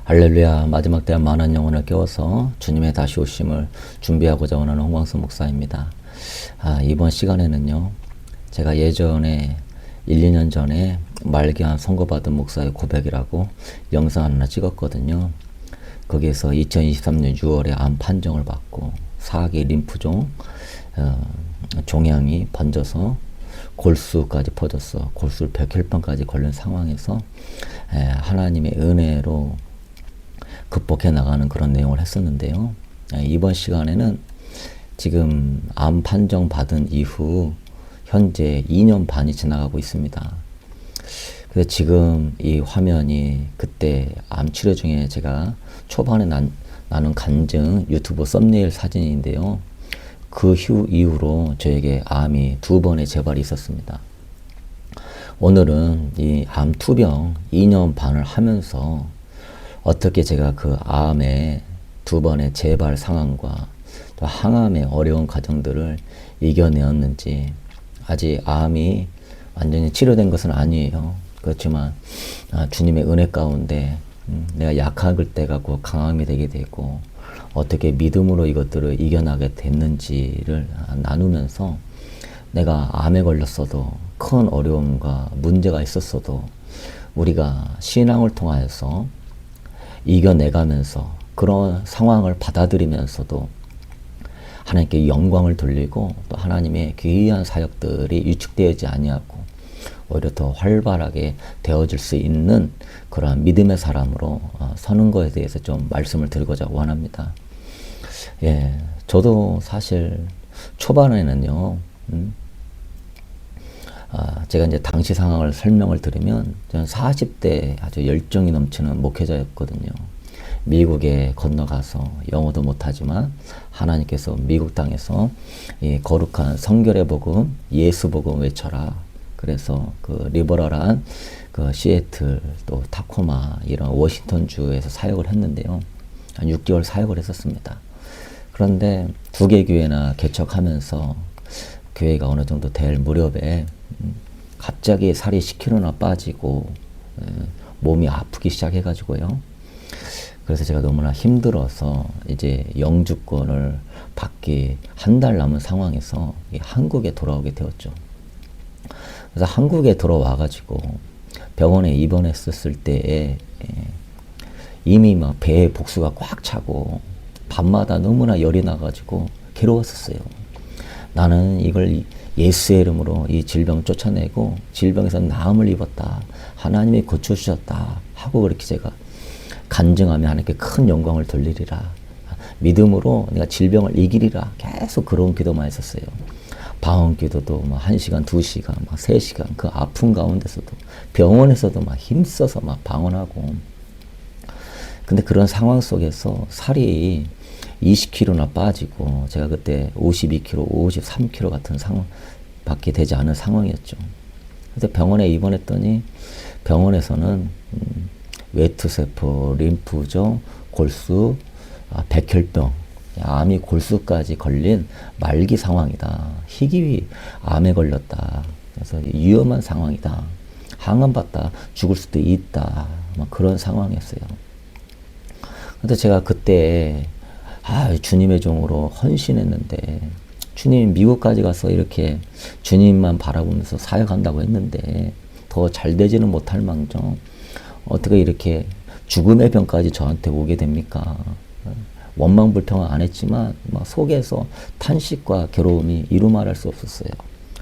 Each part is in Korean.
할렐루야. 마지막 때 많은 영혼을 깨워서 주님의 다시 오심을 준비하고자 원하는 홍광수 목사입니다. 이번 시간에는요, 제가 예전에 1, 2년 전에 말기암 선고받은 목사의 고백이라고 영상 하나 찍었거든요. 거기에서 2023년 6월에 암 판정을 받고 4기 림프종 종양이 번져서 골수까지 퍼졌어. 골수 백혈병까지 걸린 상황에서 하나님의 은혜로 극복해 나가는 그런 내용을 했었는데요. 이번 시간에는 지금 암 판정 받은 이후 현재 2년 반이 지나가고 있습니다. 그래서 지금 이 화면이 그때 암 치료 중에 제가 초반에 나눈 간증 유튜브 썸네일 사진인데요. 그 이후로 저에게 암이 2번의 재발이 있었습니다. 오늘은 이 암 투병 2년 반을 하면서 어떻게 제가 그 암의 2번의 재발 상황과 또 항암의 어려운 과정들을 이겨내었는지, 아직 암이 완전히 치료된 것은 아니에요. 그렇지만 주님의 은혜 가운데 내가 약할 때가 곧 강함이 되게 되고 어떻게 믿음으로 이것들을 이겨나게 됐는지를 나누면서 내가 암에 걸렸어도 큰 어려움과 문제가 있었어도 우리가 신앙을 통하여서 이겨내가면서 그런 상황을 받아들이면서도 하나님께 영광을 돌리고 또 하나님의 귀한 사역들이 위축되지 아니하고 오히려 더 활발하게 되어질 수 있는 그러한 믿음의 사람으로 서는 것에 대해서 좀 말씀을 드리고자 원합니다. 저도 사실 초반에는요, 제가 이제 당시 상황을 설명을 드리면 저는 40대 아주 열정이 넘치는 목회자였거든요. 미국에 건너가서 영어도 못하지만 하나님께서 미국 땅에서 이 거룩한 성결의 복음, 예수 복음 외쳐라. 그래서 그 리버럴한 그 시애틀 또 타코마 이런 워싱턴 주에서 사역을 했는데요. 한 6개월 사역을 했었습니다. 그런데 2개 교회나 개척하면서 교회가 어느 정도 될 무렵에 갑자기 살이 10kg나 빠지고 몸이 아프기 시작해가지고요. 그래서 제가 너무나 힘들어서 이제 영주권을 받기 한 달 남은 상황에서 한국에 돌아오게 되었죠. 그래서 한국에 들어와가지고 병원에 입원했었을 때에 이미 막 배에 복수가 꽉 차고 밤마다 너무나 열이 나가지고 괴로웠었어요. 나는 이걸 예수의 이름으로 이 질병을 쫓아내고 질병에서 나음을 입었다. 하나님이 고쳐주셨다. 하고 그렇게 제가 간증하며 하나님께 큰 영광을 돌리리라. 믿음으로 내가 질병을 이기리라. 계속 그런 기도만 했었어요. 방언 기도도 막 1시간, 2시간, 막 3시간 그 아픈 가운데서도 병원에서도 막 힘써서 막 방언하고. 근데 그런 상황 속에서 살이 20kg나 빠지고 제가 그때 52kg, 53kg 같은 상황밖에 되지 않은 상황이었죠. 그래서 병원에 입원했더니 병원에서는 외투세포, 림프종, 골수, 백혈병, 암이 골수까지 걸린 말기 상황이다. 희귀 암에 걸렸다. 그래서 위험한 상황이다. 항암받다 죽을 수도 있다. 막 그런 상황이었어요. 근데 제가 그때 주님의 종으로 헌신했는데 주님 미국까지 가서 이렇게 주님만 바라보면서 사역한다고 했는데 더 잘 되지는 못할 망정 어떻게 이렇게 죽음의 병까지 저한테 오게 됩니까? 원망불평은 안 했지만 막 속에서 탄식과 괴로움이 이루 말할 수 없었어요.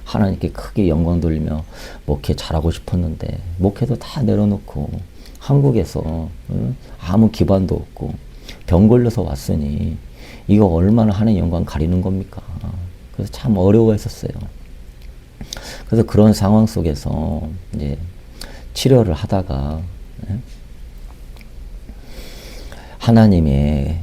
하나님께 크게 영광 돌리며 목회 잘하고 싶었는데 목회도 다 내려놓고 한국에서 아무 기반도 없고 병 걸려서 왔으니 이거 얼마나 하나님 영광 가리는 겁니까? 그래서 참 어려워했었어요. 그래서 그런 상황 속에서 이제 치료를 하다가 하나님의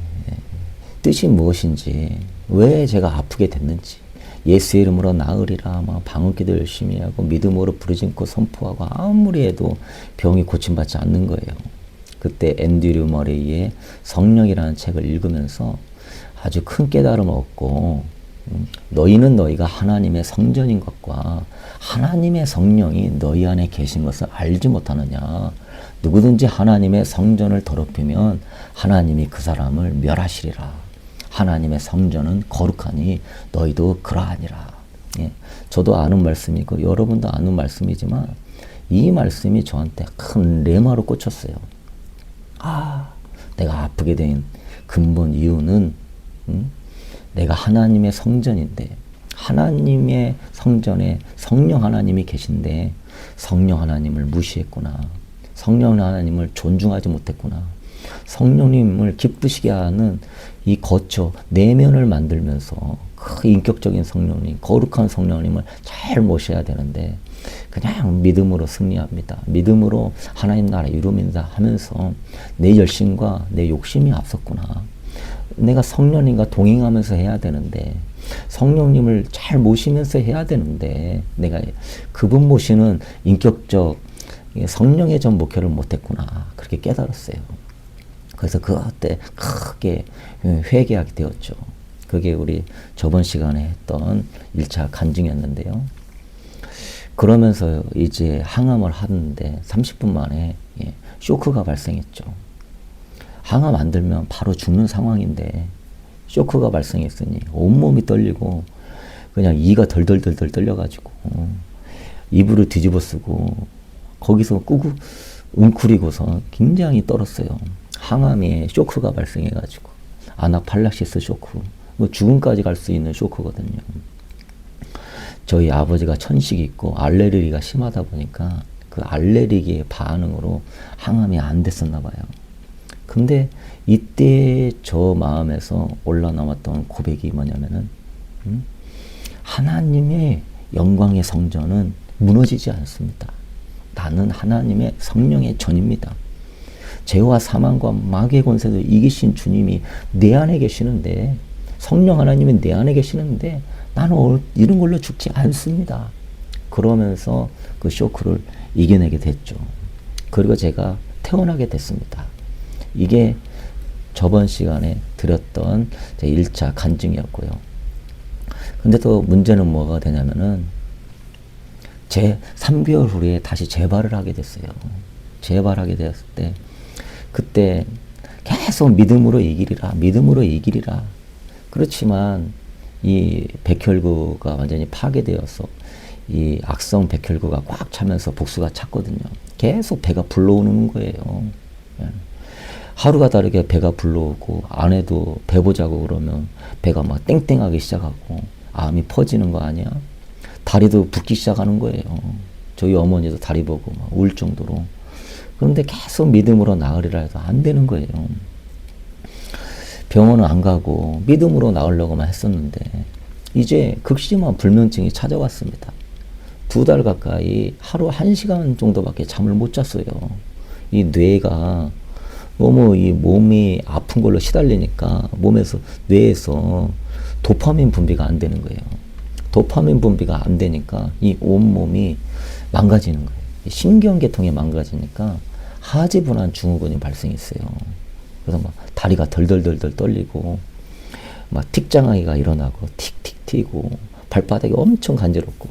뜻이 무엇인지, 왜 제가 아프게 됐는지, 예수의 이름으로 나으리라 막 방언기도 열심히 하고 믿음으로 부르짖고 선포하고 아무리 해도 병이 고침받지 않는 거예요. 그때 앤드류 머레이의 성령이라는 책을 읽으면서 아주 큰 깨달음을 얻고 너희는 너희가 하나님의 성전인 것과 하나님의 성령이 너희 안에 계신 것을 알지 못하느냐. 누구든지 하나님의 성전을 더럽히면 하나님이 그 사람을 멸하시리라. 하나님의 성전은 거룩하니 너희도 그러하니라. 예, 저도 아는 말씀이고 여러분도 아는 말씀이지만 이 말씀이 저한테 큰 레마로 꽂혔어요. 내가 아프게 된 근본 이유는 내가 하나님의 성전인데 하나님의 성전에 성령 하나님이 계신데 성령 하나님을 무시했구나. 성령 하나님을 존중하지 못했구나. 성령님을 기쁘시게 하는 이 거처 내면을 만들면서 그 인격적인 성령님, 거룩한 성령님을 잘 모셔야 되는데 그냥 믿음으로 승리합니다. 믿음으로 하나님 나라 이룹니다 하면서 내 열심과 내 욕심이 앞섰구나. 내가 성령님과 동행하면서 해야 되는데 성령님을 잘 모시면서 해야 되는데 내가 그분 모시는 인격적 성령의 전 목회를 못했구나. 그렇게 깨달았어요. 그래서 그때 크게 회개하게 되었죠. 그게 우리 저번 시간에 했던 1차 간증이었는데요. 그러면서 이제 항암을 하는데 30분 만에 쇼크가 발생했죠. 항암 안 들면 바로 죽는 상황인데 쇼크가 발생했으니 온몸이 떨리고 그냥 이가 덜덜덜덜 떨려가지고 이불을 뒤집어 쓰고 거기서 꾹꾹 웅크리고서 굉장히 떨었어요. 항암에 쇼크가 발생해가지고 아나팔락시스 쇼크, 뭐 죽음까지 갈 수 있는 쇼크거든요. 저희 아버지가 천식이 있고 알레르기가 심하다 보니까 그 알레르기의 반응으로 항암이 안 됐었나 봐요. 근데 이때 저 마음에서 올라남았던 고백이 뭐냐면은 하나님의 영광의 성전은 무너지지 않습니다. 나는 하나님의 성령의 전입니다. 죄와 사망과 마귀의 권세도 이기신 주님이 내 안에 계시는데 성령 하나님이 내 안에 계시는데 나는 이런 걸로 죽지 않습니다. 그러면서 그 쇼크를 이겨내게 됐죠. 그리고 제가 태어나게 됐습니다. 이게 저번 시간에 드렸던 제 1차 간증이었고요. 근데 또 문제는 뭐가 되냐면은 제 3개월 후에 다시 재발을 하게 됐어요. 재발하게 되었을 때 그때 계속 믿음으로 이기리라, 믿음으로 이기리라. 그렇지만 이 백혈구가 완전히 파괴되어서 이 악성 백혈구가 꽉 차면서 복수가 찼거든요. 계속 배가 불러오는 거예요. 하루가 다르게 배가 불러오고 아내도 배 보자고 그러면 배가 막 땡땡하기 시작하고 암이 퍼지는 거 아니야? 다리도 붓기 시작하는 거예요. 저희 어머니도 다리 보고 막 울 정도로. 그런데 계속 믿음으로 나으리라 해도 안 되는 거예요. 병원은 안 가고 믿음으로 나으려고만 했었는데 이제 극심한 불면증이 찾아왔습니다. 2달 가까이 하루 1시간 정도밖에 잠을 못 잤어요. 이 뇌가 너무 이 몸이 아픈 걸로 시달리니까 몸에서 뇌에서 도파민 분비가 안 되는 거예요. 도파민 분비가 안 되니까 이 온몸이 망가지는 거예요. 신경계통이 망가지니까 하지분한 증후군이 발생했어요. 그래서 막 다리가 덜덜덜덜 떨리고 막 틱장아기가 일어나고 틱틱 튀고 발바닥이 엄청 간지럽고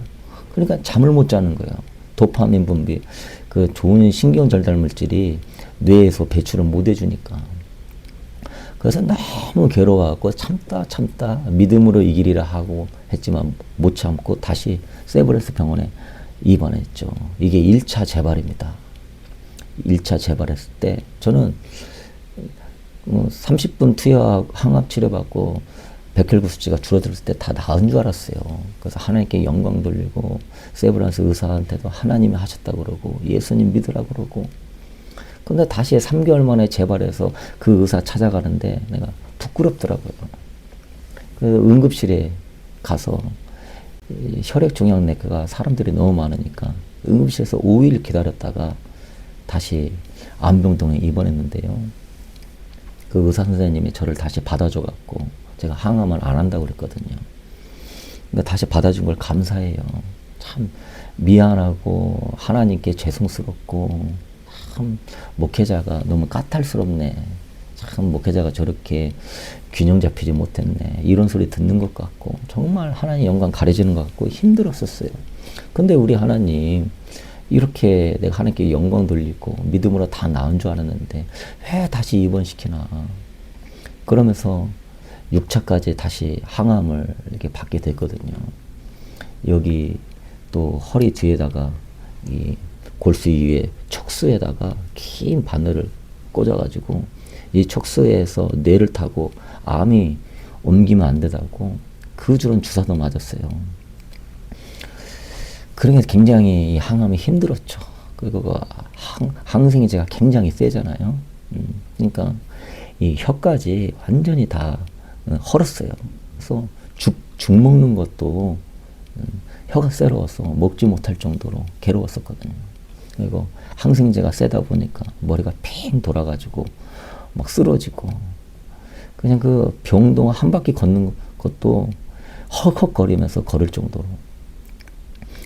그러니까 잠을 못 자는 거예요. 도파민 분비, 그 좋은 신경 전달 물질이 뇌에서 배출을 못 해주니까. 그래서 너무 괴로워하고 참다 믿음으로 이기리라 하고 했지만 못 참고 다시 세브란스 병원에 입원했죠. 이게 1차 재발입니다. 1차 재발했을 때 저는 30분 투여 항암 치료받고 백혈구 수치가 줄어들었을 때 다 나은 줄 알았어요. 그래서 하나님께 영광 돌리고 세브란스 의사한테도 하나님이 하셨다고 그러고 예수님 믿으라고 그러고 근데 다시 3개월 만에 재발해서 그 의사 찾아가는데 내가 부끄럽더라고요. 그 응급실에 가서 혈액종양내과가 사람들이 너무 많으니까 응급실에서 5일 기다렸다가 다시 안병동에 입원했는데요. 그 의사 선생님이 저를 다시 받아줘갖고 제가 항암을 안 한다고 그랬거든요. 그러니까 다시 받아준 걸 감사해요. 참 미안하고 하나님께 죄송스럽고 참 목회자가 너무 까탈스럽네. 참 목회자가 저렇게 균형 잡히지 못했네. 이런 소리 듣는 것 같고 정말 하나님 영광 가려지는 것 같고 힘들었었어요. 근데 우리 하나님 이렇게 내가 하나님께 영광 돌리고 믿음으로 다 나은 줄 알았는데 왜 다시 입원시키나. 그러면서 6차까지 다시 항암을 이렇게 받게 됐거든요. 여기 또 허리 뒤에다가 이 골수 위에 척수에다가 긴 바늘을 꽂아가지고 이 척수에서 뇌를 타고 암이 옮기면 안 되다고 그 줄은 주사도 맞았어요. 그러니까 굉장히 항암이 힘들었죠. 그리고 항생제가 굉장히 세잖아요. 그러니까 이 혀까지 완전히 다 헐었어요. 그래서 죽 먹는 것도 혀가 세러워서 먹지 못할 정도로 괴로웠었거든요. 그리고 항생제가 세다 보니까 머리가 팽 돌아가지고 막 쓰러지고 그냥 그 병동 한 바퀴 걷는 것도 헉헉거리면서 걸을 정도로.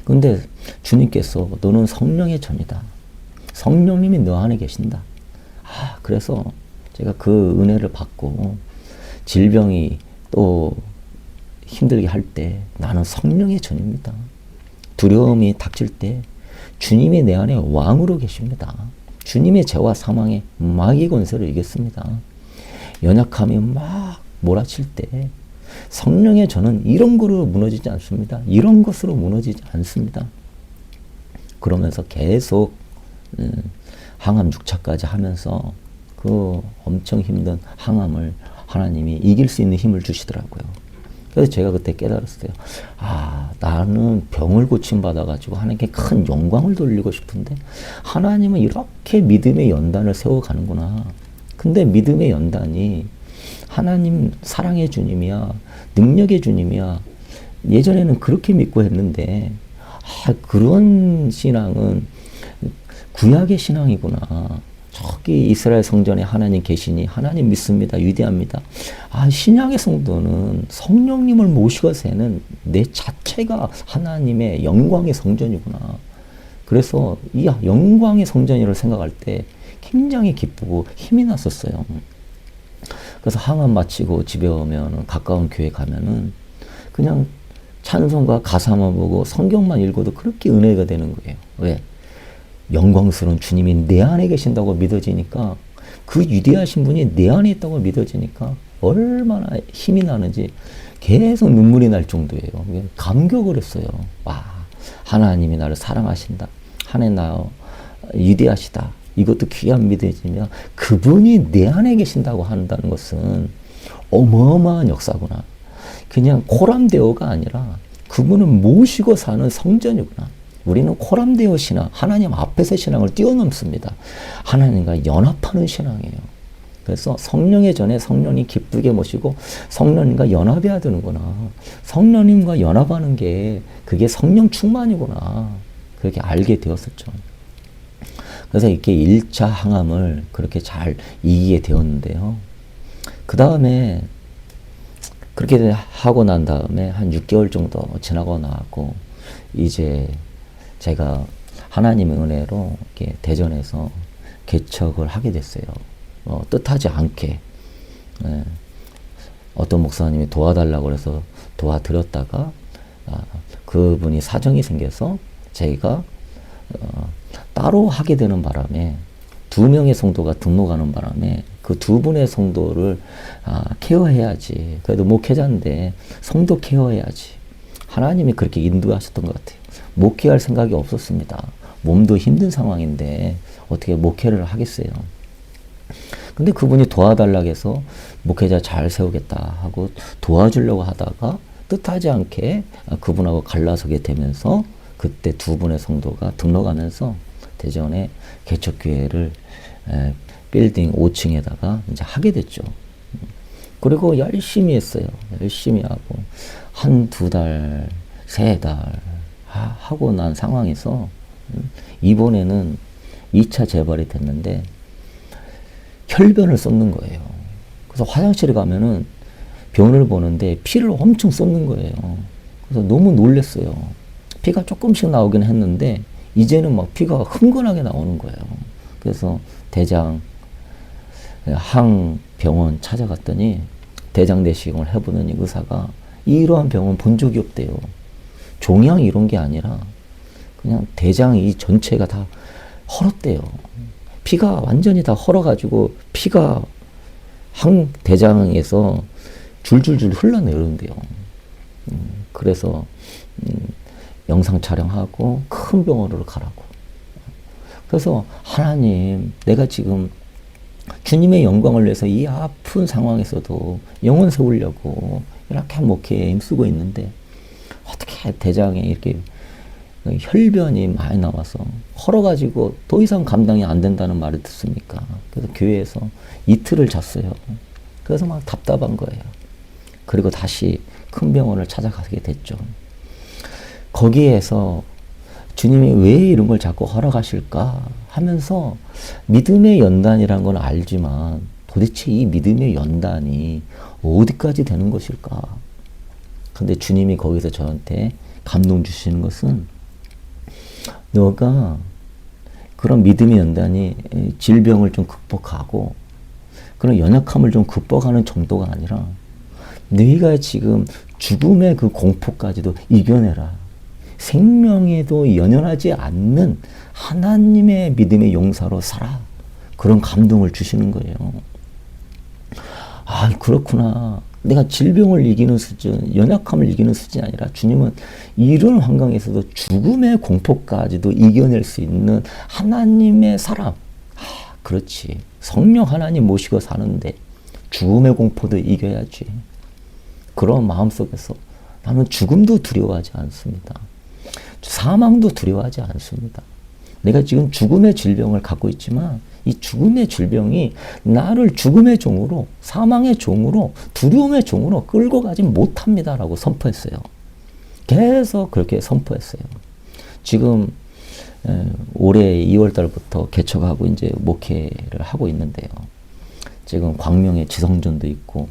근데 주님께서 너는 성령의 전이다. 성령님이 너 안에 계신다. 그래서 제가 그 은혜를 받고 질병이 또 힘들게 할 때 나는 성령의 전입니다. 두려움이 닥칠 때 주님이 내 안에 왕으로 계십니다. 주님의 죄와 사망의 마귀 권세를 이겼습니다. 연약함이 막 몰아칠 때 성령의 전은 이런 거로 무너지지 않습니다. 이런 것으로 무너지지 않습니다. 그러면서 계속 항암 6차까지 하면서 그 엄청 힘든 항암을 하나님이 이길 수 있는 힘을 주시더라고요. 그래서 제가 그때 깨달았어요. 나는 병을 고침받아가지고 하나님께 큰 영광을 돌리고 싶은데 하나님은 이렇게 믿음의 연단을 세워가는구나. 근데 믿음의 연단이 하나님 사랑의 주님이야, 능력의 주님이야. 예전에는 그렇게 믿고 했는데 그런 신앙은 구약의 신앙이구나. 저기 이스라엘 성전에 하나님 계시니 하나님 믿습니다. 위대합니다. 신약의 성도는 성령님을 모시고 사는 내 자체가 하나님의 영광의 성전이구나. 그래서 이 영광의 성전이라고 생각할 때 굉장히 기쁘고 힘이 났었어요. 그래서 항암 마치고 집에 오면 가까운 교회 가면은 그냥 찬송과 가사만 보고 성경만 읽어도 그렇게 은혜가 되는 거예요. 왜? 영광스러운 주님이 내 안에 계신다고 믿어지니까 그 위대하신 분이 내 안에 있다고 믿어지니까 얼마나 힘이 나는지 계속 눈물이 날 정도예요. 감격을 했어요. 하나님이 나를 사랑하신다. 하나님 나 위대하시다. 이것도 귀한 믿어지면 그분이 내 안에 계신다고 한다는 것은 어마어마한 역사구나. 그냥 코람데오가 아니라 그분은 모시고 사는 성전이구나. 우리는 코람데오 신앙, 하나님 앞에서 신앙을 뛰어넘습니다. 하나님과 연합하는 신앙이에요. 그래서 성령의 전에 성령님 기쁘게 모시고 성령님과 연합해야 되는구나. 성령님과 연합하는 게 그게 성령 충만이구나. 그렇게 알게 되었었죠. 그래서 이렇게 1차 항암을 그렇게 잘 이기게 되었는데요. 그 다음에 그렇게 하고 난 다음에 한 6개월 정도 지나고 나고 이제 제가 하나님의 은혜로 이렇게 대전에서 개척을 하게 됐어요. 뜻하지 않게 어떤 목사님이 도와달라고 해서 도와드렸다가 그분이 사정이 생겨서 저희가 따로 하게 되는 바람에 2명의 성도가 등록하는 바람에 그 2분의 성도를 케어해야지. 그래도 목회자인데 성도 케어해야지. 하나님이 그렇게 인도하셨던 것 같아요. 목회할 생각이 없었습니다. 몸도 힘든 상황인데 어떻게 목회를 하겠어요. 근데 그분이 도와달라고 해서 목회자 잘 세우겠다 하고 도와주려고 하다가 뜻하지 않게 그분하고 갈라서게 되면서 그때 2분의 성도가 등록하면서 대전에 개척교회를 빌딩 5층에다가 이제 하게 됐죠. 그리고 열심히 했어요. 열심히 하고 한 2달, 3달 하고 난 상황에서 이번에는 2차 재발이 됐는데 혈변을 쏟는 거예요. 그래서 화장실에 가면은 병을 보는데 피를 엄청 쏟는 거예요. 그래서 너무 놀랐어요. 피가 조금씩 나오긴 했는데 이제는 막 피가 흥건하게 나오는 거예요. 그래서 대장 항병원 찾아갔더니 대장 내시경을 해보더니 의사가 이러한 병원 본 적이 없대요. 종양 이런 게 아니라 그냥 대장 이 전체가 다 헐었대요. 피가 완전히 다 헐어가지고 피가 한 대장에서 줄줄줄 흘러내리는데요. 그래서 영상 촬영하고 큰 병원으로 가라고. 그래서 하나님, 내가 지금 주님의 영광을 위해서 이 아픈 상황에서도 영혼 세우려고 이렇게 목회에 힘쓰고 있는데 어떻게 대장에 이렇게 혈변이 많이 나와서 헐어가지고 더 이상 감당이 안 된다는 말을 듣습니까? 그래서 교회에서 이틀을 잤어요. 그래서 막 답답한 거예요. 그리고 다시 큰 병원을 찾아가게 됐죠. 거기에서 주님이 왜 이런 걸 자꾸 허락하실까 하면서 믿음의 연단이란 건 알지만 도대체 이 믿음의 연단이 어디까지 되는 것일까? 근데 주님이 거기서 저한테 감동 주시는 것은 너가 그런 믿음의 연단이 질병을 좀 극복하고 그런 연약함을 좀 극복하는 정도가 아니라 너희가 지금 죽음의 그 공포까지도 이겨내라. 생명에도 연연하지 않는 하나님의 믿음의 용사로 살아. 그런 감동을 주시는 거예요. 아, 그렇구나. 내가 질병을 이기는 수준, 연약함을 이기는 수준이 아니라 주님은 이런 환경에서도 죽음의 공포까지도 이겨낼 수 있는 하나님의 사람. 아, 그렇지. 성령 하나님 모시고 사는데 죽음의 공포도 이겨야지. 그런 마음속에서 나는 죽음도 두려워하지 않습니다. 사망도 두려워하지 않습니다. 내가 지금 죽음의 질병을 갖고 있지만 이 죽음의 질병이 나를 죽음의 종으로, 사망의 종으로, 두려움의 종으로 끌고 가지 못합니다라고 선포했어요. 계속 그렇게 선포했어요. 지금 올해 2월 달부터 개척하고 이제 목회를 하고 있는데요. 지금 광명에 지성전도 있고,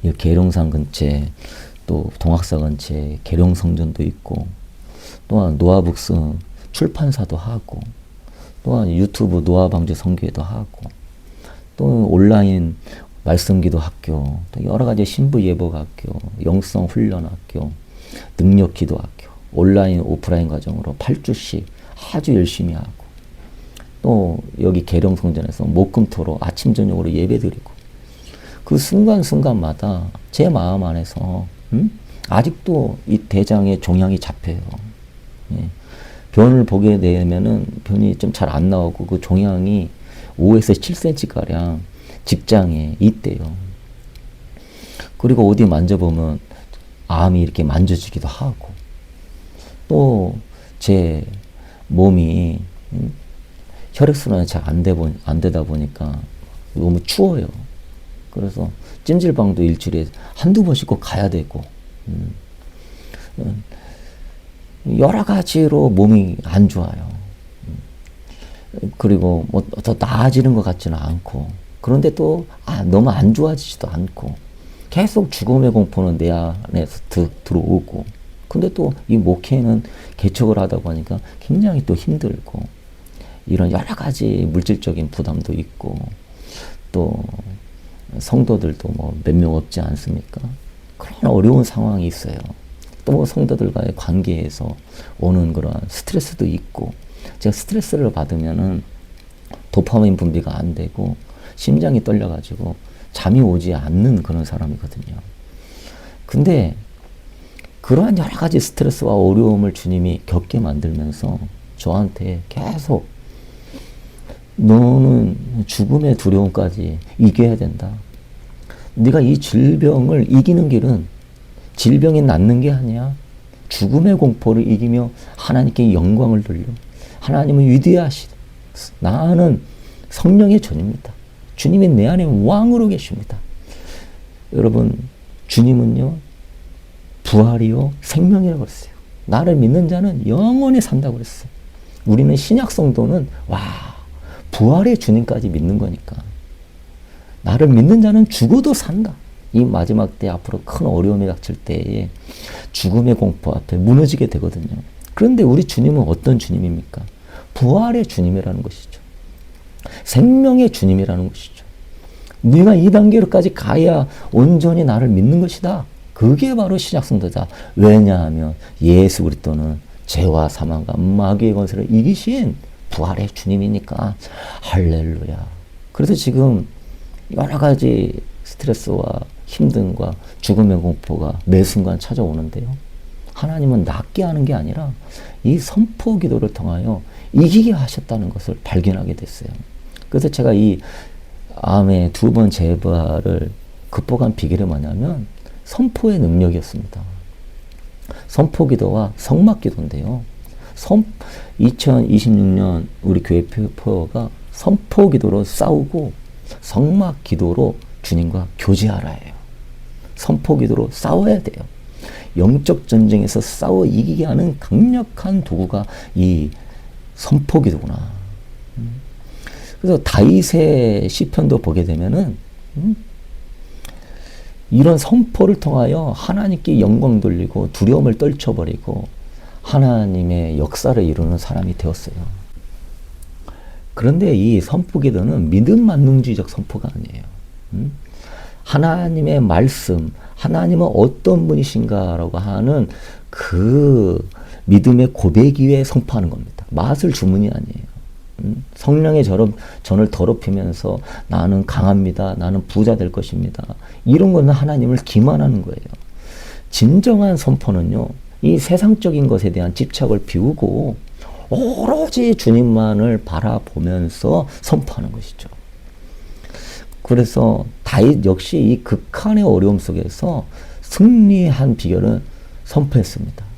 이 계룡산 근처에 또 동학사 근처에 계룡성전도 있고, 또한 노아북스 출판사도 하고, 또한 유튜브 노아방주 선교회도 하고, 또 온라인 말씀기도 학교, 또 여러 가지 신부 예복 학교, 영성 훈련 학교, 능력 기도 학교, 온라인 오프라인 과정으로 8주씩 아주 열심히 하고, 또 여기 계룡성전에서 목금토로 아침 저녁으로 예배드리고, 그 순간순간마다 제 마음 안에서 아직도 이 대장의 종양이 잡혀요. 예. 변을 보게 되면은 변이 좀 잘 안 나오고 그 종양이 5에서 7cm 가량 직장에 있대요. 그리고 어디 만져보면 암이 이렇게 만져지기도 하고, 또 제 몸이 혈액순환이 잘 안 되다 보니까 너무 추워요. 그래서 찜질방도 일주일에 한두 번씩 꼭 가야 되고, 여러 가지로 몸이 안 좋아요. 그리고 뭐 더 나아지는 것 같지는 않고, 그런데 또 너무 안 좋아지지도 않고, 계속 죽음의 공포는 내 안에서 들어오고, 근데 또 이 목회는 개척을 하다 보니까 굉장히 또 힘들고, 이런 여러 가지 물질적인 부담도 있고, 또 성도들도 뭐 몇 명 없지 않습니까? 그런 어려운 상황이 있어요. 또 성도들과의 관계에서 오는 그런 스트레스도 있고, 제가 스트레스를 받으면은 도파민 분비가 안 되고 심장이 떨려가지고 잠이 오지 않는 그런 사람이거든요. 근데 그러한 여러 가지 스트레스와 어려움을 주님이 겪게 만들면서 저한테 계속 너는 죽음의 두려움까지 이겨야 된다. 네가 이 질병을 이기는 길은 질병이 낫는 게 아니야. 죽음의 공포를 이기며 하나님께 영광을 돌려. 하나님은 위대하시다. 나는 성령의 전입니다. 주님이 내 안에 왕으로 계십니다. 여러분, 주님은요, 부활이요, 생명이라고 그랬어요. 나를 믿는 자는 영원히 산다고 그랬어요. 우리는 신약 성도는 부활의 주님까지 믿는 거니까. 나를 믿는 자는 죽어도 산다. 이 마지막 때 앞으로 큰 어려움이 닥칠 때에 죽음의 공포 앞에 무너지게 되거든요. 그런데 우리 주님은 어떤 주님입니까? 부활의 주님이라는 것이죠. 생명의 주님이라는 것이죠. 네가 이 단계로까지 가야 온전히 나를 믿는 것이다. 그게 바로 신약 성도다. 왜냐하면 예수 그리스도는 죄와 사망과 마귀의 권세를 이기신 부활의 주님이니까 할렐루야. 그래서 지금 여러 가지 스트레스와 힘듦과 죽음의 공포가 매 순간 찾아오는데요. 하나님은 낫게 하는 게 아니라 이 선포 기도를 통하여 이기게 하셨다는 것을 발견하게 됐어요. 그래서 제가 이 암의 2번 재발을 극복한 비결이 뭐냐면 선포의 능력이었습니다. 선포 기도와 성막 기도인데요. 2026년 우리 교회 표어가 선포 기도로 싸우고 성막 기도로 주님과 교제하라예요. 선포 기도로 싸워야 돼요. 영적 전쟁에서 싸워 이기게 하는 강력한 도구가 이 선포 기도구나. 그래서 다윗의 시편도 보게 되면은 이런 선포를 통하여 하나님께 영광 돌리고 두려움을 떨쳐버리고 하나님의 역사를 이루는 사람이 되었어요. 그런데 이 선포 기도는 믿음 만능주의적 선포가 아니에요. 하나님의 말씀, 하나님은 어떤 분이신가라고 하는 그 믿음의 고백 위에 선포하는 겁니다. 맛을 주문이 아니에요. 성령의 전을 더럽히면서 나는 강합니다. 나는 부자 될 것입니다. 이런 거는 하나님을 기만하는 거예요. 진정한 선포는요, 이 세상적인 것에 대한 집착을 비우고 오로지 주님만을 바라보면서 선포하는 것이죠. 그래서 다윗 역시 이 극한의 어려움 속에서 승리한 비결은 선포했습니다.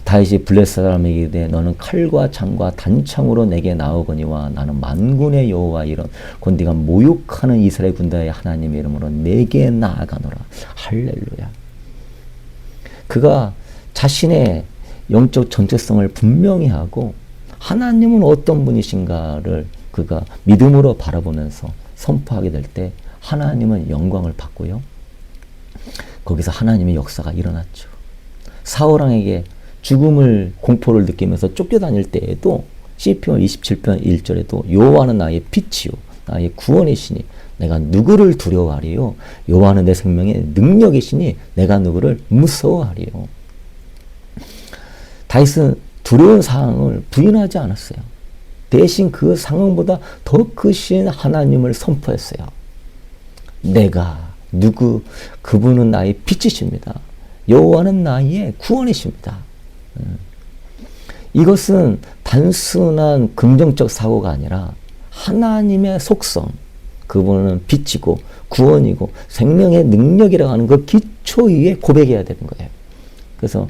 다윗이 블레셋 사람에게 이르되 너는 칼과 창과 단창으로 내게 나오거니와 나는 만군의 여호와 이런 곧 네가 모욕하는 이스라엘 군대의 하나님의 이름으로 내게 나아가노라. 할렐루야. 그가 자신의 영적 정체성을 분명히 하고 하나님은 어떤 분이신가를 그가 믿음으로 바라보면서 선포하게 될 때 하나님은 영광을 받고요. 거기서 하나님의 역사가 일어났죠. 사울왕에게 죽음을 공포를 느끼면서 쫓겨다닐 때에도 시편 27편 1절에도 여호와는 나의 빛이요 나의 구원이시니 내가 누구를 두려워하리요 여호와는 내 생명의 능력이시니 내가 누구를 무서워하리요. 다윗은 두려운 상황을 부인하지 않았어요. 대신 그 상황보다 더 크신 하나님을 선포했어요. 내가 누구 그분은 나의 빛이십니다. 여호와는 나의 구원이십니다. 이것은 단순한 긍정적 사고가 아니라 하나님의 속성, 그분은 빛이고 구원이고 생명의 능력이라고 하는 그 기초 위에 고백해야 되는 거예요. 그래서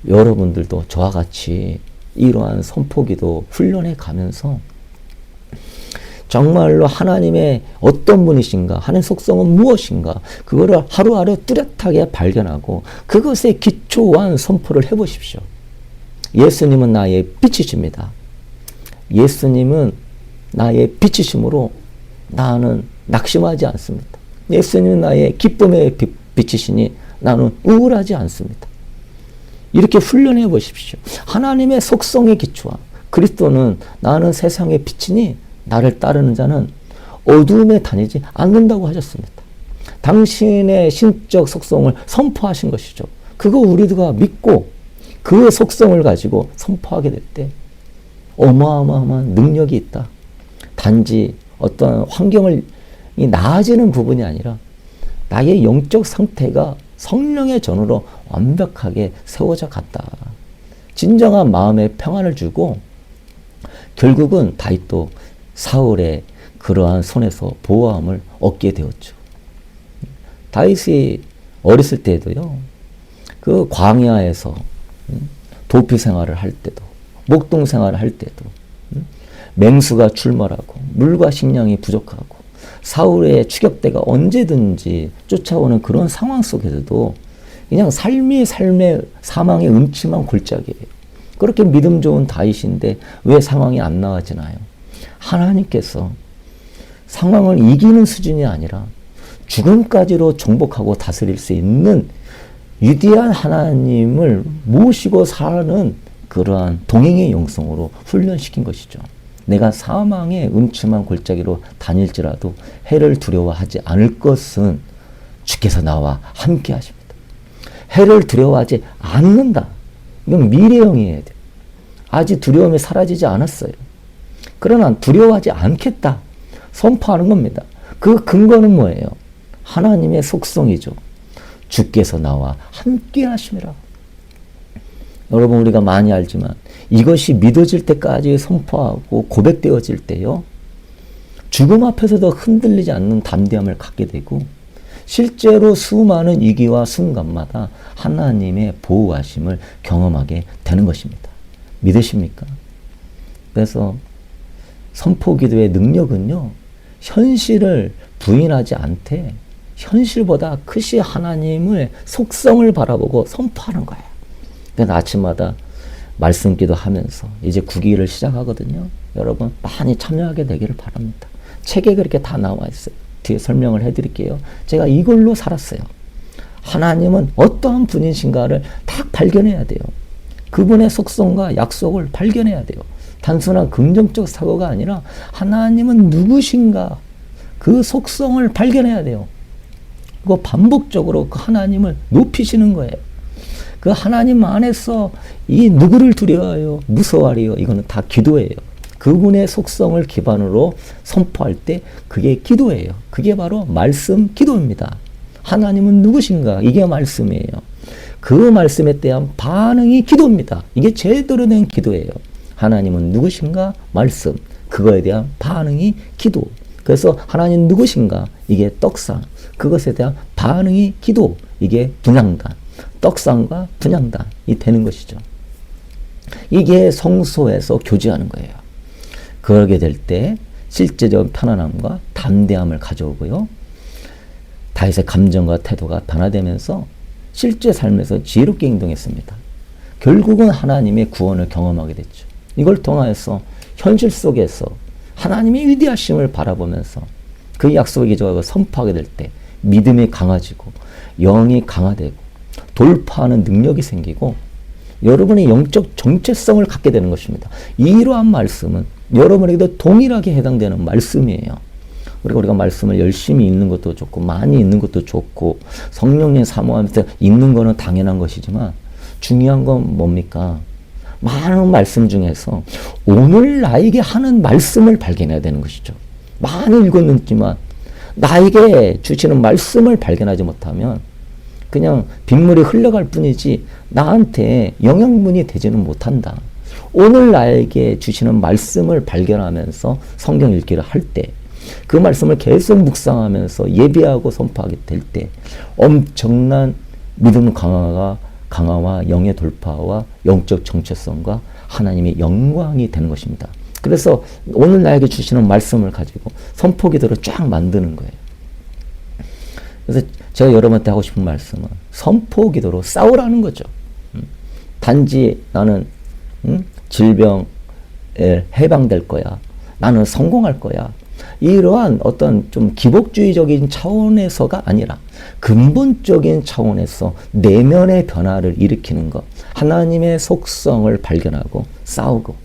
여러분들도 저와 같이 이러한 선포기도 훈련해 가면서 정말로 하나님의 어떤 분이신가, 하나님의 속성은 무엇인가, 그거를 하루하루 뚜렷하게 발견하고 그것에 기초한 선포를 해보십시오. 예수님은 나의 빛이십니다. 예수님은 나의 빛이심으로 나는 낙심하지 않습니다. 예수님은 나의 기쁨의 빛이시니 나는 우울하지 않습니다. 이렇게 훈련해 보십시오. 하나님의 속성에 기초한 그리스도는 나는 세상의 빛이니 나를 따르는 자는 어두움에 다니지 않는다고 하셨습니다. 당신의 신적 속성을 선포하신 것이죠. 그거 우리가 믿고 그 속성을 가지고 선포하게 될 때 어마어마한 능력이 있다. 단지 어떤 환경이 나아지는 부분이 아니라 나의 영적 상태가 성령의 전으로 완벽하게 세워져 갔다. 진정한 마음의 평안을 주고 결국은 다윗도 사울의 그러한 손에서 보호함을 얻게 되었죠. 다윗이 어렸을 때도요, 그 광야에서 도피 생활을 할 때도, 목동 생활을 할 때도, 맹수가 출몰하고 물과 식량이 부족하고 사울의 추격대가 언제든지 쫓아오는 그런 상황 속에서도 그냥 삶의 사망의 음침한 골짜기예요. 그렇게 믿음 좋은 다윗인데 왜 상황이 안 나아지나요? 하나님께서 상황을 이기는 수준이 아니라 죽음까지로 정복하고 다스릴 수 있는 위대한 하나님을 모시고 사는 그러한 동행의 영성으로 훈련시킨 것이죠. 내가 사망의 음침한 골짜기로 다닐지라도 해를 두려워하지 않을 것은 주께서 나와 함께 하십니다. 해를 두려워하지 않는다. 이건 미래형이어야 돼요. 아직 두려움이 사라지지 않았어요. 그러나 두려워하지 않겠다. 선포하는 겁니다. 그 근거는 뭐예요? 하나님의 속성이죠. 주께서 나와 함께 하심이라. 여러분, 우리가 많이 알지만 이것이 믿어질 때까지 선포하고 고백되어질 때요, 죽음 앞에서도 흔들리지 않는 담대함을 갖게 되고, 실제로 수많은 위기와 순간마다 하나님의 보호하심을 경험하게 되는 것입니다. 믿으십니까? 그래서 선포기도의 능력은요, 현실을 부인하지 않되 현실보다 크시 하나님의 속성을 바라보고 선포하는 거예요. 그래서 아침마다 말씀기도 하면서 이제 9기를 시작하거든요. 여러분 많이 참여하게 되기를 바랍니다. 책에 그렇게 다 나와 있어요. 뒤에 설명을 해드릴게요. 제가 이걸로 살았어요. 하나님은 어떠한 분이신가를 딱 발견해야 돼요. 그분의 속성과 약속을 발견해야 돼요. 단순한 긍정적 사고가 아니라 하나님은 누구신가, 그 속성을 발견해야 돼요. 그리고 반복적으로 그 하나님을 높이시는 거예요. 그 하나님 안에서 이 누구를 두려워해요, 무서워하리요, 이거는 다 기도예요. 그분의 속성을 기반으로 선포할 때 그게 기도예요. 그게 바로 말씀 기도입니다. 하나님은 누구신가, 이게 말씀이에요. 그 말씀에 대한 반응이 기도입니다. 이게 제대로 된 기도예요. 하나님은 누구신가, 말씀, 그거에 대한 반응이 기도. 그래서 하나님 누구신가, 이게 떡상, 그것에 대한 반응이 기도, 이게 분향단. 떡상과 분향단이 되는 것이죠. 이게 성소에서 교제하는 거예요. 그러게 될 때 실제적 편안함과 담대함을 가져오고요, 다윗의 감정과 태도가 변화되면서 실제 삶에서 지혜롭게 행동했습니다. 결국은 하나님의 구원을 경험하게 됐죠. 이걸 통하여서 현실 속에서 하나님의 위대하심을 바라보면서 그 약속을 기조하고 선포하게 될 때 믿음이 강해지고 영이 강화되고 돌파하는 능력이 생기고 여러분의 영적 정체성을 갖게 되는 것입니다. 이러한 말씀은 여러분에게도 동일하게 해당되는 말씀이에요. 그리고 우리가 말씀을 열심히 읽는 것도 좋고 많이 읽는 것도 좋고 성령님 사모하면서 읽는 거는 당연한 것이지만 중요한 건 뭡니까? 많은 말씀 중에서 오늘 나에게 하는 말씀을 발견해야 되는 것이죠. 많이 읽었지만 나에게 주시는 말씀을 발견하지 못하면 그냥 빗물이 흘러갈 뿐이지 나한테 영양분이 되지는 못한다. 오늘 나에게 주시는 말씀을 발견하면서 성경 읽기를 할 때, 그 말씀을 계속 묵상하면서 예비하고 선포하게 될 때 엄청난 믿음 강화와 영의 돌파와 영적 정체성과 하나님의 영광이 되는 것입니다. 그래서 오늘 나에게 주시는 말씀을 가지고 선포기도를 쫙 만드는 거예요. 그래서 제가 여러분한테 하고 싶은 말씀은 선포기도로 싸우라는 거죠. 단지 나는 질병에 해방될 거야, 나는 성공할 거야, 이러한 어떤 좀 기복주의적인 차원에서가 아니라 근본적인 차원에서 내면의 변화를 일으키는 것, 하나님의 속성을 발견하고 싸우고.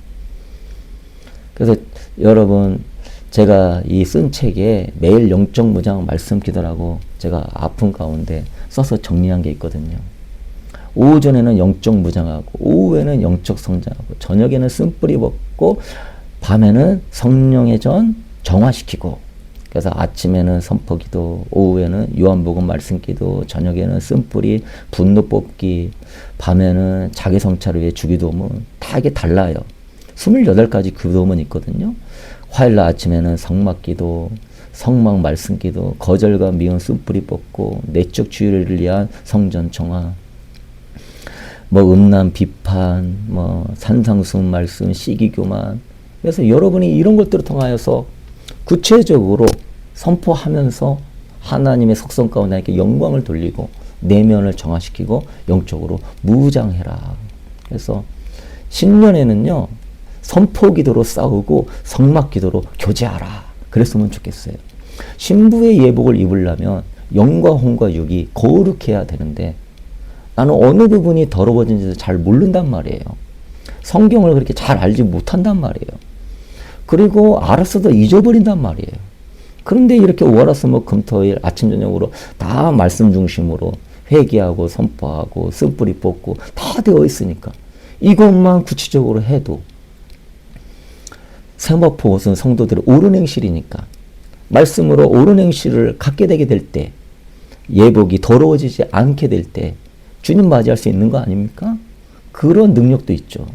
그래서 여러분, 제가 이 쓴 책에 매일 영적 무장 말씀 기도라고 제가 아픈 가운데 써서 정리한 게 있거든요. 오전에는 영적 무장하고 오후에는 영적 성장하고 저녁에는 쓴뿌리 벗고 밤에는 성령의 전 정화시키고, 그래서 아침에는 선포기도, 오후에는 요한복음 말씀기도, 저녁에는 쓴뿌리 분노 뽑기, 밤에는 자기 성찰을 위해 주기도문, 다 이게 달라요. 28가지 기도문이 있거든요. 화요일날 아침에는 성막기도, 성막 말씀기도, 거절과 미운 쓴뿌리 뽑고, 내적 주의를 위한 성전 정화, 음란 비판, 산상수훈 말씀, 시기교만. 그래서 여러분이 이런 것들을 통하여서 구체적으로 선포하면서 하나님의 속성 가운데 이렇게 영광을 돌리고 내면을 정화시키고 영적으로 무장해라. 그래서 신년에는요, 선포기도로 싸우고 성막기도로 교제하라. 그랬으면 좋겠어요. 신부의 예복을 입으려면 영과 혼과 육이 거룩해야 되는데 나는 어느 부분이 더러워진지도 잘 모른단 말이에요. 성경을 그렇게 잘 알지 못한단 말이에요. 그리고 알았어도 잊어버린단 말이에요. 그런데 이렇게 월화수목 금토일 아침 저녁으로 다 말씀 중심으로 회개하고 선포하고 쓴뿌리 뽑고 다 되어 있으니까 이것만 구체적으로 해도 세마포 옷은 성도들의 옳은 행실이니까 말씀으로 옳은 행실을 갖게 되게 될 때, 예복이 더러워지지 않게 될 때 주님 맞이할 수 있는 거 아닙니까? 그런 능력도 있죠.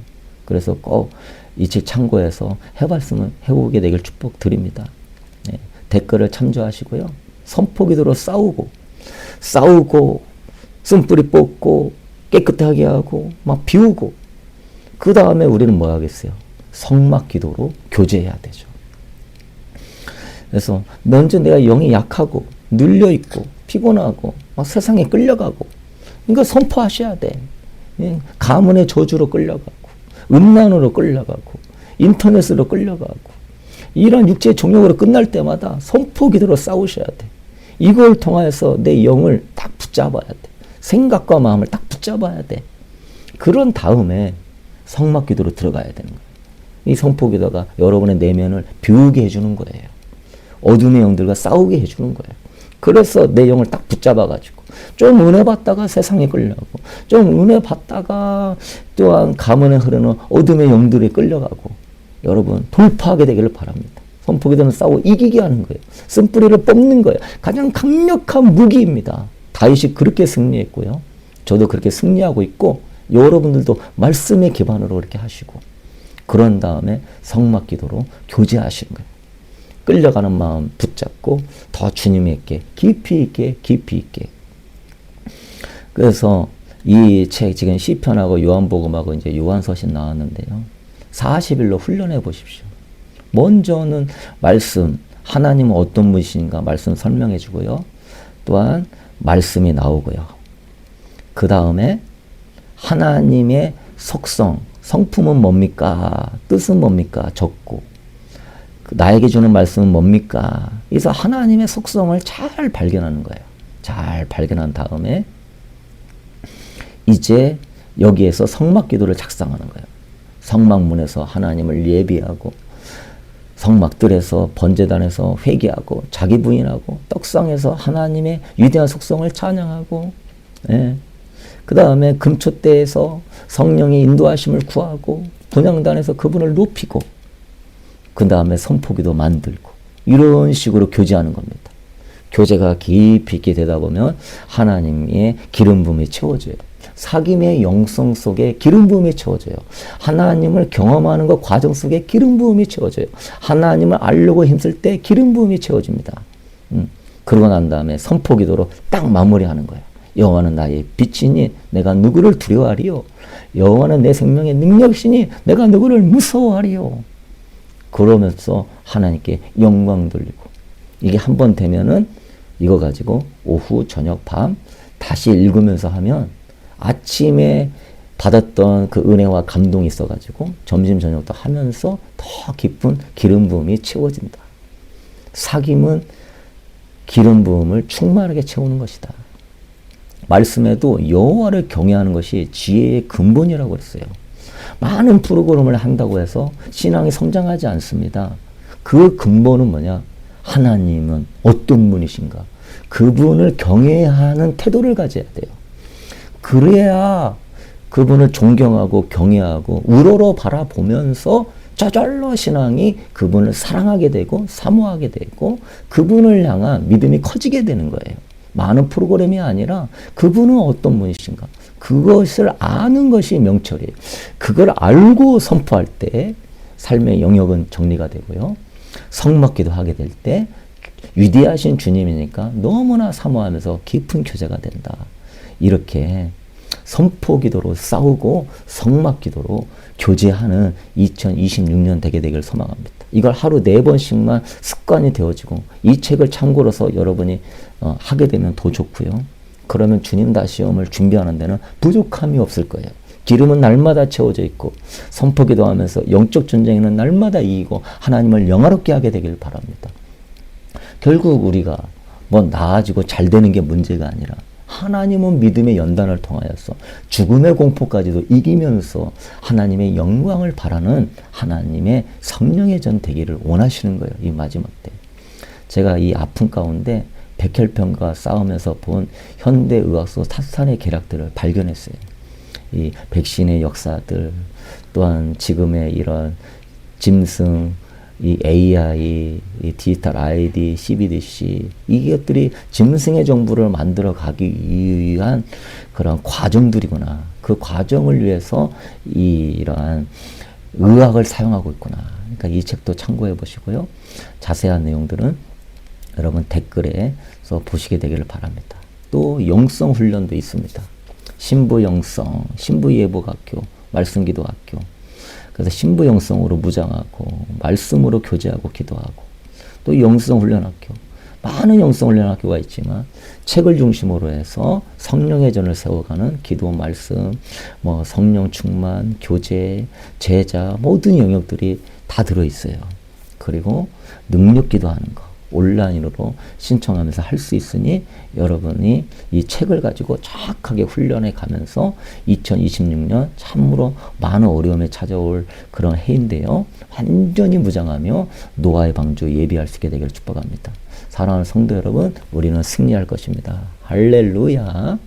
그래서 꼭 이 책 참고해서 해봤으면 해보게 되길 축복드립니다. 네, 댓글을 참조하시고요. 선포기도로 싸우고 쓴뿌리 뽑고 깨끗하게 하고 막 비우고, 그 다음에 우리는 뭐 하겠어요? 성막기도로 교제해야 되죠. 그래서 먼저 내가 영이 약하고 눌려있고 피곤하고 막 세상에 끌려가고, 이거 선포하셔야 돼. 가문의 저주로 끌려가고 음란으로 끌려가고 인터넷으로 끌려가고 이런 육체의 종욕으로 끝날 때마다 선포기도로 싸우셔야 돼. 이걸 통해서 내 영을 딱 붙잡아야 돼. 생각과 마음을 딱 붙잡아야 돼. 그런 다음에 성막기도로 들어가야 되는 거예요. 이 선포기도가 여러분의 내면을 비우게 해주는 거예요. 어둠의 영들과 싸우게 해주는 거예요. 그래서 내 영을 딱 붙잡아가지고 좀 은혜 받다가 세상에 끌려가고, 좀 은혜 받다가 또한 가문에 흐르는 어둠의 영들에 끌려가고, 여러분 돌파하게 되기를 바랍니다. 선포기도는 싸우고 이기게 하는 거예요. 쓴뿌리를 뽑는 거예요. 가장 강력한 무기입니다. 다윗이 그렇게 승리했고요. 저도 그렇게 승리하고 있고, 여러분들도 말씀의 기반으로 그렇게 하시고, 그런 다음에 성막기도로 교제하시는 거예요. 끌려가는 마음 붙잡고 더 주님에게 깊이 있게. 그래서 이 책 지금 시편하고 요한복음하고 이제 요한서신 나왔는데요. 40일로 훈련해 보십시오. 먼저는 말씀, 하나님은 어떤 분이신가 말씀 설명해 주고요. 또한 말씀이 나오고요. 그 다음에 하나님의 속성, 성품은 뭡니까? 뜻은 뭡니까? 적고, 나에게 주는 말씀은 뭡니까? 그래서 하나님의 속성을 잘 발견하는 거예요. 잘 발견한 다음에 이제 여기에서 성막기도를 작성하는 거예요. 성막문에서 하나님을 예비하고, 성막들에서 번제단에서 회개하고, 자기 부인하고, 떡상에서 하나님의 위대한 속성을 찬양하고, 그 다음에 금초대에서 성령의 인도하심을 구하고, 분향단에서 그분을 높이고, 그 다음에 선포기도 만들고, 이런 식으로 교제하는 겁니다. 교제가 깊이 있게 되다 보면 하나님의 기름 부음이 채워져요. 사귐의 영성 속에 기름 부음이 채워져요. 하나님을 경험하는 것 과정 속에 기름 부음이 채워져요. 하나님을 알려고 힘쓸 때 기름 부음이 채워집니다. 그러고 난 다음에 선포기도로 딱 마무리하는 거예요. 여호와는 나의 빛이니 내가 누구를 두려워하리요. 여호와는 내 생명의 능력이시니 내가 누구를 무서워하리요. 그러면서 하나님께 영광 돌리고, 이게 한 번 되면은 이거 가지고 오후, 저녁, 밤 다시 읽으면서 하면 아침에 받았던 그 은혜와 감동이 있어가지고 점심, 저녁도 하면서 더 깊은 기름 부음이 채워진다. 사귐은 기름 부음을 충만하게 채우는 것이다. 말씀에도 여호와를 경외하는 것이 지혜의 근본이라고 그랬어요. 많은 프로그램을 한다고 해서 신앙이 성장하지 않습니다. 그 근본은 뭐냐? 하나님은 어떤 분이신가? 그분을 경외하는 태도를 가져야 돼요. 그래야 그분을 존경하고 경외하고 우러러 바라보면서 저절로 신앙이 그분을 사랑하게 되고 사모하게 되고 그분을 향한 믿음이 커지게 되는 거예요. 많은 프로그램이 아니라 그분은 어떤 분이신가? 그것을 아는 것이 명철이에요. 그걸 알고 선포할 때 삶의 영역은 정리가 되고요. 성막기도 하게 될 때 위대하신 주님이니까 너무나 사모하면서 깊은 교제가 된다. 이렇게 선포기도로 싸우고 성막기도로 교제하는 2026년 되게 되길 소망합니다. 이걸 하루 4번씩만 습관이 되어지고 이 책을 참고로서 여러분이 하게 되면 더 좋고요. 그러면 주님 다시 오음을 준비하는 데는 부족함이 없을 거예요. 기름은 날마다 채워져 있고 선포기도 하면서 영적 전쟁에는 날마다 이기고 하나님을 영화롭게 하게 되길 바랍니다. 결국 우리가 뭐 나아지고 잘 되는 게 문제가 아니라 하나님은 믿음의 연단을 통하여서 죽음의 공포까지도 이기면서 하나님의 영광을 바라는 하나님의 성령의 전 되기를 원하시는 거예요. 이 마지막 때. 제가 이 아픔 가운데 백혈병과 싸우면서 본 현대의학 속 타산의 계략들을 발견했어요. 이 백신의 역사들, 또한 지금의 이런 짐승, 이 AI, 이 디지털 ID, CBDC, 이것들이 짐승의 정부를 만들어 가기 위한 그런 과정들이구나. 그 과정을 위해서 이러한 의학을 사용하고 있구나. 그러니까 이 책도 참고해 보시고요. 자세한 내용들은 여러분 댓글에서 보시게 되기를 바랍니다. 또 영성 훈련도 있습니다. 신부 영성, 신부 예복학교, 말씀기도학교. 그래서 신부 영성으로 무장하고 말씀으로 교제하고 기도하고, 또 영성 훈련학교, 많은 영성 훈련학교가 있지만 책을 중심으로 해서 성령의 전을 세워가는 기도, 말씀, 뭐 성령 충만, 교제, 제자, 모든 영역들이 다 들어있어요. 그리고 능력 기도하는 거 온라인으로 신청하면서 할 수 있으니 여러분이 이 책을 가지고 정확하게 훈련해 가면서 2026년 참으로 많은 어려움에 찾아올 그런 해인데요. 완전히 무장하며 노아의 방주 예비할 수 있게 되기를 축복합니다. 사랑하는 성도 여러분, 우리는 승리할 것입니다. 할렐루야.